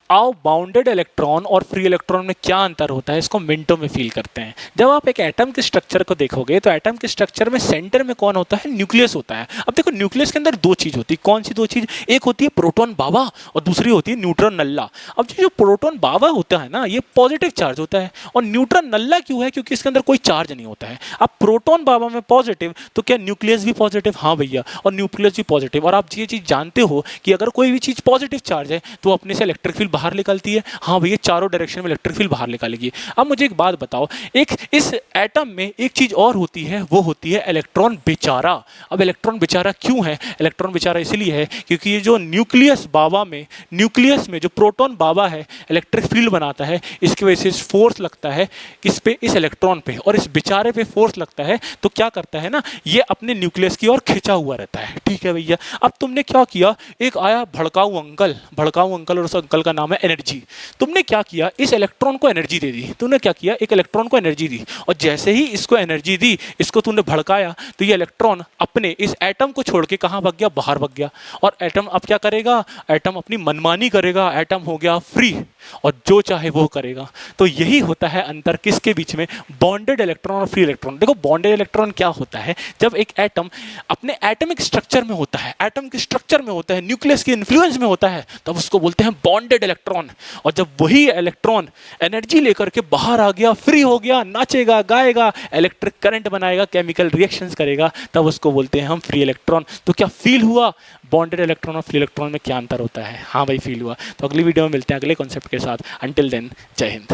आओ bounded electron और free electron में क्या अंतर होता है इसको मिनटों में फील करते हैं। जब आप एक एटम के स्ट्रक्चर को देखोगे तो एटम के स्ट्रक्चर में सेंटर में कौन होता है? न्यूक्लियस होता है। अब देखो न्यूक्लियस के अंदर दो चीज होती है। कौन सी दो चीज? एक होती है प्रोटॉन बाबा और दूसरी होती है न्यूट्रॉन नल्ला। अब जो प्रोटॉन बाबा होता है ना, ये पॉजिटिव चार्ज होता है और न्यूट्रॉन नल्ला क्यों है? क्योंकि इसके अंदर कोई चार्ज नहीं होता है। अब प्रोटॉन बाबा में पॉजिटिव तो क्या न्यूक्लियस भी पॉजिटिव? हाँ भैया, और न्यूक्लियस भी पॉजिटिव। और आप ये चीज जानते हो कि अगर कोई भी चीज पॉजिटिव चार्ज है तो अपने से इलेक्ट्रिक फील्ड बाहर निकलती है। हाँ भैया, चारों डायरेक्शन में इलेक्ट्रिक फील्ड बाहर निकालेगी। अब मुझे एक बात बताओ, एक इस एटम में एक चीज और होती है, वो होती है इलेक्ट्रॉन बेचारा। अब इलेक्ट्रॉन बेचारा क्यों है? इलेक्ट्रॉन बेचारा इसलिए है क्योंकि ये जो न्यूक्लियस में जो प्रोटॉन बाबा है इलेक्ट्रिक फील्ड बनाता है, इसकी वजह से फोर्स लगता है किस पे? इस इलेक्ट्रॉन पे, और इस बेचारे पे फोर्स लगता है तो क्या करता है ना, ये अपने न्यूक्लियस की ओर खिंचा हुआ रहता है। ठीक है भैया, अब तुमने क्या किया, एक आया भड़काऊ अंकल और उस अंकल का नाम है एनर्जी। तुमने क्या किया, इस इलेक्ट्रॉन को एनर्जी दे दी। तुमने क्या किया, एक इलेक्ट्रॉन को एनर्जी दी, और जैसे ही इसको एनर्जी दी, इसको तूने भड़काया, तो ये इलेक्ट्रॉन अपने इस एटम को छोड़ के कहाँ भाग गया? बाहर भाग गया। और एटम अब क्या करेगा? एटम अपनी मनमानी करेगा, एटम हो गया फ्री और जो चाहे वो करेगा। तो यही होता है अंतर किसके बीच में? बॉन्डेड इलेक्ट्रॉन और फ्री इलेक्ट्रॉन। देखो बॉन्डेड इलेक्ट्रॉन क्या होता है, जब एक एटम अपने एटॉमिक स्ट्रक्चर में होता है, एटम के स्ट्रक्चर में होता है, न्यूक्लियस के इन्फ्लुएंस में होता है, तब उसको बोलते हैं बॉन्डेड इलेक्ट्रॉन। और जब वही इलेक्ट्रॉन एनर्जी लेकर के बाहर आ गया, फ्री हो गया, नाचेगा, गाएगा, इलेक्ट्रिक करंट बनाएगा, केमिकल रिएक्शंस करेगा, तब उसको बोलते हैं हम फ्री इलेक्ट्रॉन। तो क्या फील हुआ बॉन्डेड इलेक्ट्रॉन और फ्री इलेक्ट्रॉन में क्या अंतर होता है? हाँ भाई, फील हुआ। तो अगली वीडियो में मिलते हैं अगले कॉन्सेप्ट के साथ। अंटिल देन, जय हिंद।